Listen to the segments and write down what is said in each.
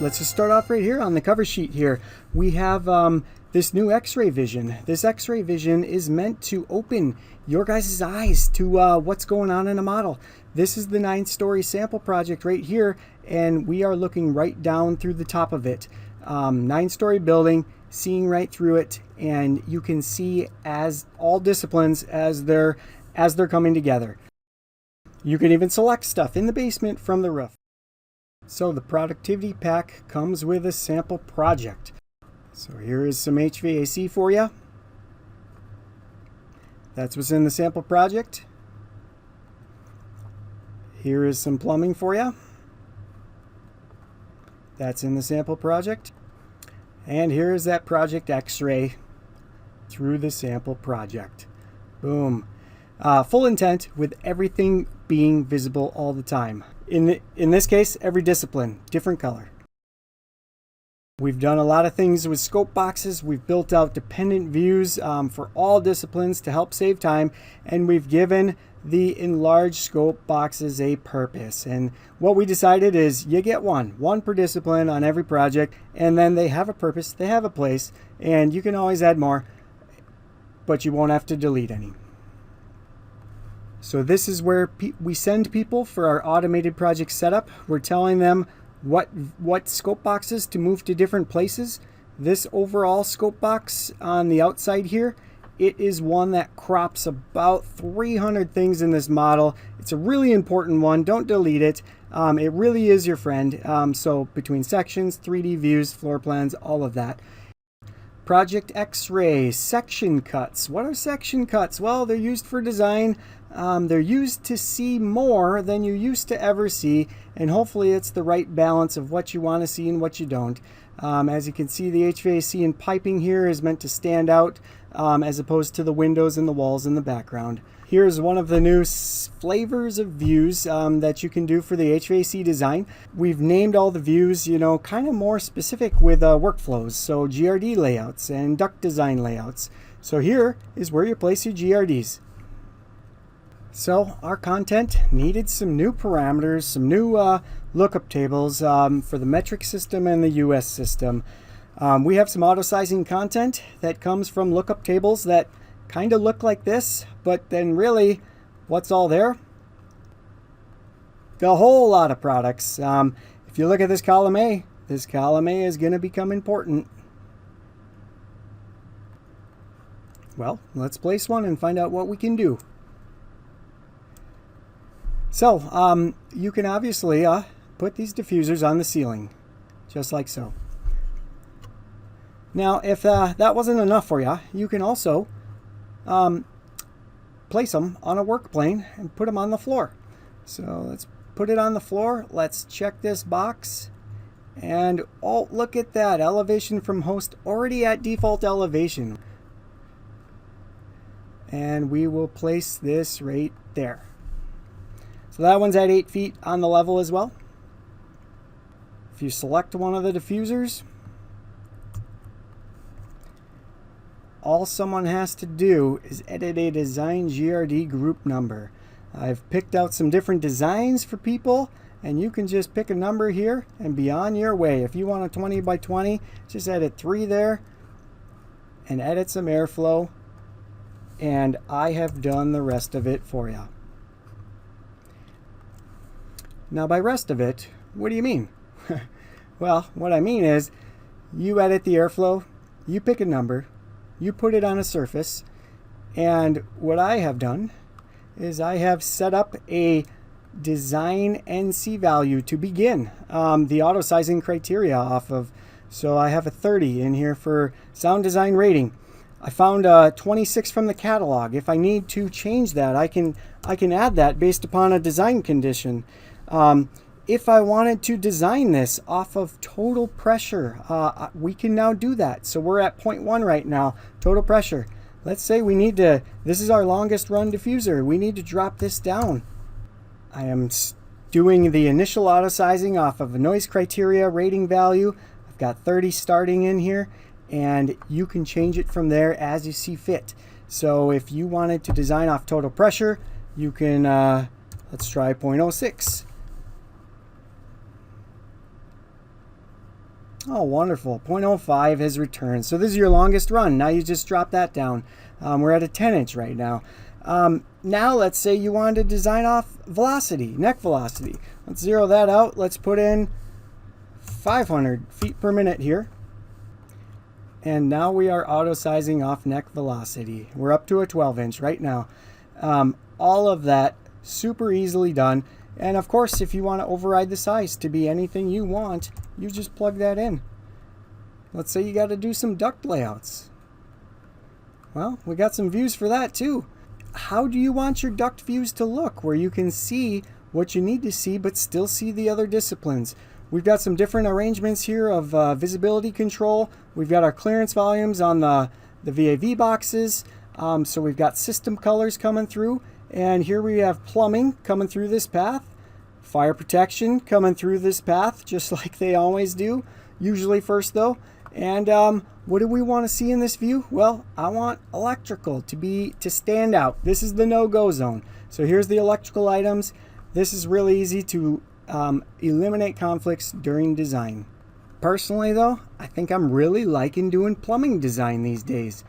let's just start off right here on the cover sheet here. We have this new X-Ray Vision. This X-Ray Vision is meant to open your guys' eyes to what's going on in a model. This is the 9-story sample project right here, and we are looking right down through the top of it. 9-story building, seeing right through it, and you can see as all disciplines as they're coming together. You can even select stuff in the basement from the roof. So the productivity pack comes with a sample project. So here is some HVAC for you. That's what's in the sample project. Here is some plumbing for you. That's in the sample project. And here is that project X-ray through the sample project. Boom. Full intent with everything being visible all the time. In this case, every discipline, different color. We've done a lot of things with scope boxes. We've built out dependent views for all disciplines to help save time, and we've given the enlarged scope boxes a purpose. And what we decided is you get one per discipline on every project, and then they have a purpose, they have a place, and you can always add more, but you won't have to delete any. So this is where we send people for our automated project setup. We're telling them what scope boxes to move to different places. This overall scope box on the outside here, it is one that crops about 300 things in this model. It's a really important one. Don't delete it. It really is your friend. So between sections, 3D views, floor plans, all of that. Project X-ray, section cuts. What are section cuts? Well, they're used for design. They're used to see more than you used to ever see, and hopefully it's the right balance of what you want to see and what you don't. As you can see, the HVAC and piping here is meant to stand out as opposed to the windows and the walls in the background. Here's one of the new flavors of views that you can do for the HVAC design. We've named all the views, you know, kind of more specific with workflows. So GRD layouts and duct design layouts. So here is where you place your GRDs. So our content needed some new parameters, some new lookup tables for the metric system and the US system. We have some auto-sizing content that comes from lookup tables that kind of look like this, but then really, what's all there? A whole lot of products. If you look at this column A is going to become important. Well, let's place one and find out what we can do. So, you can obviously put these diffusers on the ceiling, just like so. Now, if that wasn't enough for you, you can also place them on a work plane and put them on the floor. So let's put it on the floor. Let's check this box. And oh, look at that. Elevation from host already at default elevation. And we will place this right there. So that one's at 8 feet on the level as well. If you select one of the diffusers, all someone has to do is edit a design GRD group number. I've picked out some different designs for people, and you can just pick a number here and be on your way. If you want a 20 by 20, just edit 3 there and edit some airflow, and I have done the rest of it for you. Now by rest of it, what do you mean? Well, what I mean is you edit the airflow, you pick a number, you put it on a surface, and what I have done is I have set up a design NC value to begin the auto sizing criteria off of. So I have a 30 in here for sound design rating. I found 26 from the catalog. If I need to change that, I can add that based upon a design condition. If I wanted to design this off of total pressure, we can now do that. So we're at 0.1 right now, total pressure. Let's say we need to, this is our longest run diffuser. We need to drop this down. I am doing the initial auto sizing off of a noise criteria rating value. I've got 30 starting in here, and you can change it from there as you see fit. So if you wanted to design off total pressure, you can, let's try 0.06. Oh, wonderful. 0.05 has returned. So this is your longest run. Now you just drop that down. We're at a 10 inch right now. Now let's say you wanted to design off velocity, neck velocity. Let's zero that out. Let's put in 500 feet per minute here. And now we are auto sizing off neck velocity. We're up to a 12 inch right now. All of that super easily done. And of course, if you want to override the size to be anything you want, you just plug that in. Let's say you got to do some duct layouts. Well, we got some views for that too. How do you want your duct views to look, where you can see what you need to see but still see the other disciplines? We've got some different arrangements here of visibility control. We've got our clearance volumes on the VAV boxes. So we've got system colors coming through. And here we have plumbing coming through this path. Fire protection coming through this path, just like they always do. Usually first though. And what do we want to see in this view? Well, I want electrical to stand out. This is the no-go zone. So here's the electrical items. This is really easy to eliminate conflicts during design. Personally though, I think I'm really liking doing plumbing design these days.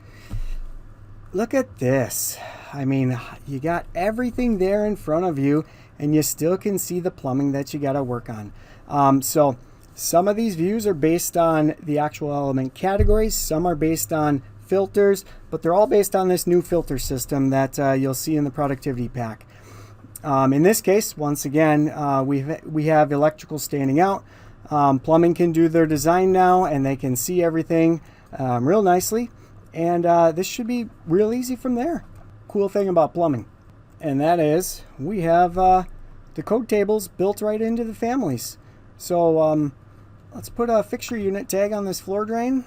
Look at this. I mean, you got everything there in front of you and you still can see the plumbing that you got to work on. So some of these views are based on the actual element categories. Some are based on filters, but they're all based on this new filter system that you'll see in the productivity pack. In this case, once again, we have electrical standing out. Plumbing can do their design now and they can see everything real nicely. And this should be real easy from there. Cool thing about plumbing, and that is we have the code tables built right into the families. So let's put a fixture unit tag on this floor drain.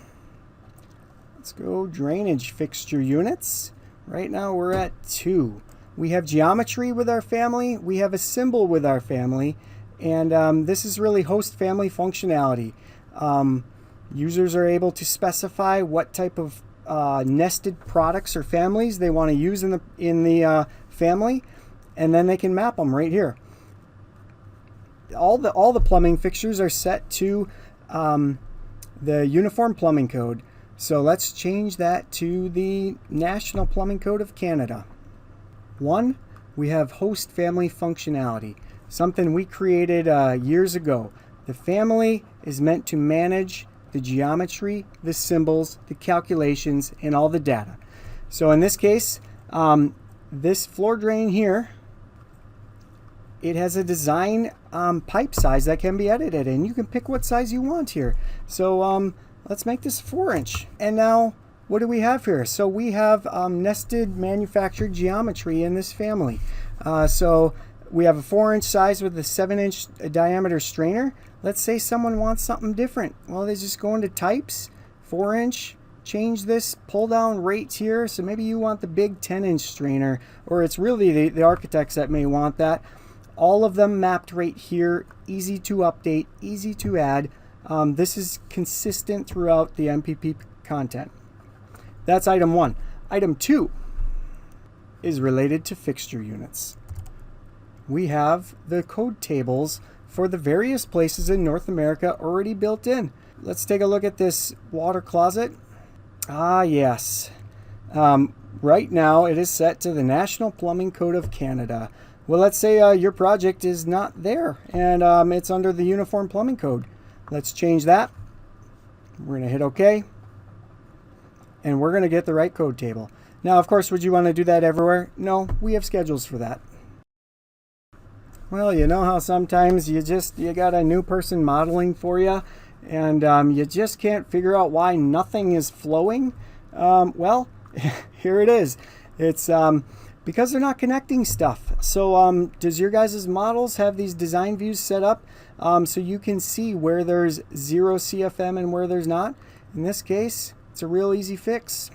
Let's go drainage fixture units. Right now we're at 2. We have geometry with our family. We have a symbol with our family. And this is really host family functionality. Users are able to specify what type of nested products or families they want to use in the family, and then they can map them right here. All the plumbing fixtures are set to the Uniform Plumbing Code. So let's change that to the National Plumbing Code of Canada. 1, we have host family functionality, something we created years ago. The family is meant to manage the geometry, the symbols, the calculations, and all the data. So in this case, this floor drain here, it has a design pipe size that can be edited, and you can pick what size you want here. So let's make this 4 inch. And now, what do we have here? So we have nested manufactured geometry in this family. So we have a 4 inch size with a 7 inch diameter strainer. Let's say someone wants something different. Well, they just go into types, 4 inch, change this pull down rates here. So maybe you want the big 10 inch strainer, or it's really the architects that may want that. All of them mapped right here, easy to update, easy to add. This is consistent throughout the MPP content. That's item 1. Item 2 is related to fixture units. We have the code tables for the various places in North America already built in. Let's take a look at this water closet. Ah, yes. Right now it is set to the National Plumbing Code of Canada. Well, let's say your project is not there and it's under the Uniform Plumbing Code. Let's change that. We're going to hit OK. And we're going to get the right code table. Now, of course, would you want to do that everywhere? No, we have schedules for that. Well, you know how sometimes you got a new person modeling for you and you just can't figure out why nothing is flowing? Well, here it is. It's because they're not connecting stuff. So does your guys' models have these design views set up so you can see where there's 0 CFM and where there's not? In this case, it's a real easy fix.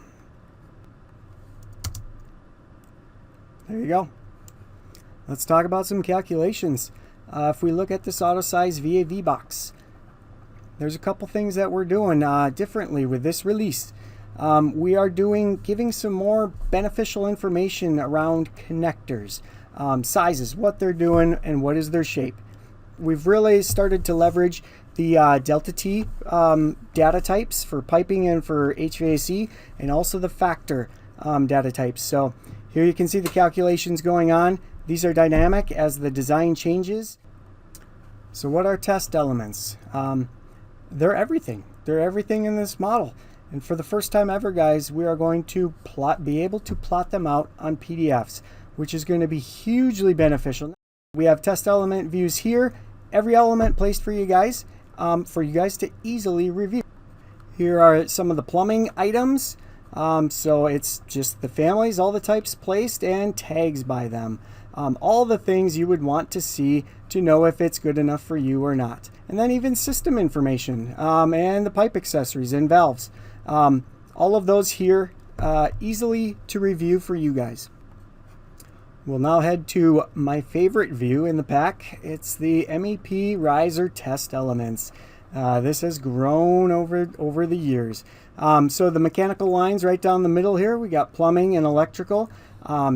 There you go. Let's talk about some calculations. If we look at this auto size VAV box, there's a couple things that we're doing differently with this release. We are giving some more beneficial information around connectors, sizes, what they're doing, and what is their shape. we've really started to leverage the delta T data types for piping and for HVAC, and also the factor data types. So here you can see the calculations going on. These are dynamic as the design changes. So what are test elements? They're everything. They're everything in this model. And for the first time ever, guys, we are going to be able to plot them out on PDFs, which is going to be hugely beneficial. We have test element views here, every element placed for you guys to easily review. Here are some of the plumbing items. So it's just the families, all the types placed, and tags by them. All the things you would want to see to know if it's good enough for you or not. And then even system information, and the pipe accessories and valves. All of those here easily to review for you guys. We'll now head to my favorite view in the pack. It's the MEP riser test elements. This has grown over the years. So the mechanical lines right down the middle here, we got plumbing and electrical.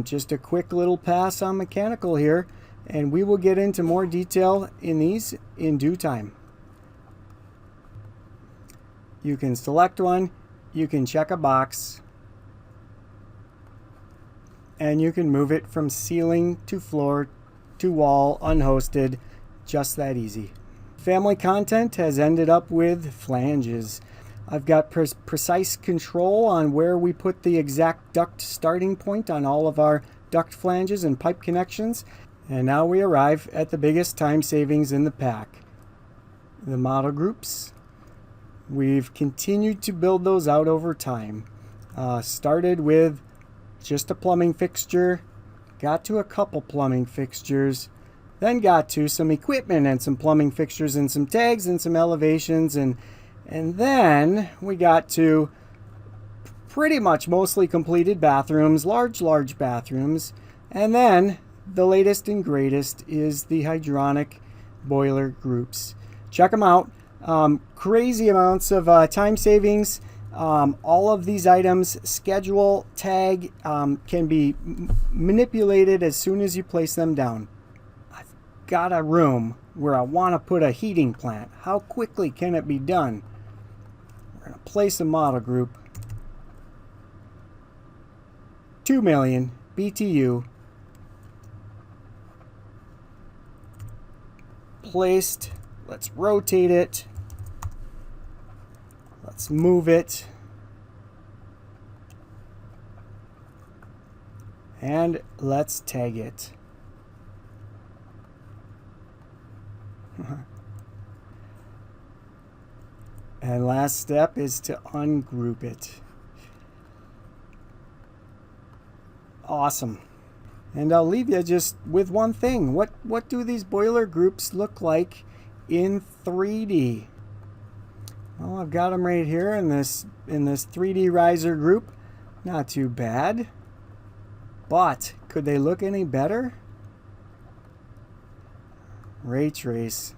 Just a quick little pass on mechanical here, and we will get into more detail in these in due time. You can select one, you can check a box, and you can move it from ceiling to floor to wall unhosted, just that easy. Family content has ended up with flanges. I've got precise control on where we put the exact duct starting point on all of our duct flanges and pipe connections. And now we arrive at the biggest time savings in the pack. The model groups. We've continued to build those out over time. Started with just a plumbing fixture, got to a couple plumbing fixtures, then got to some equipment and some plumbing fixtures and some tags and some elevations, and then we got to pretty much mostly completed bathrooms, large bathrooms, and then the latest and greatest is the hydronic boiler groups. Check them out. Crazy amounts of time savings. All of these items, schedule, tag, can be manipulated as soon as you place them down. I've got a room where I want to put a heating plant. How quickly can it be done? We're going to place a model group. 2 million BTU. Placed. Let's rotate it. Let's move it. And let's tag it. And last step is to ungroup it. Awesome. And I'll leave you just with one thing. What do these boiler groups look like in 3D? Well, I've got them right here in this 3D riser group. Not too bad. But could they look any better? Ray trace.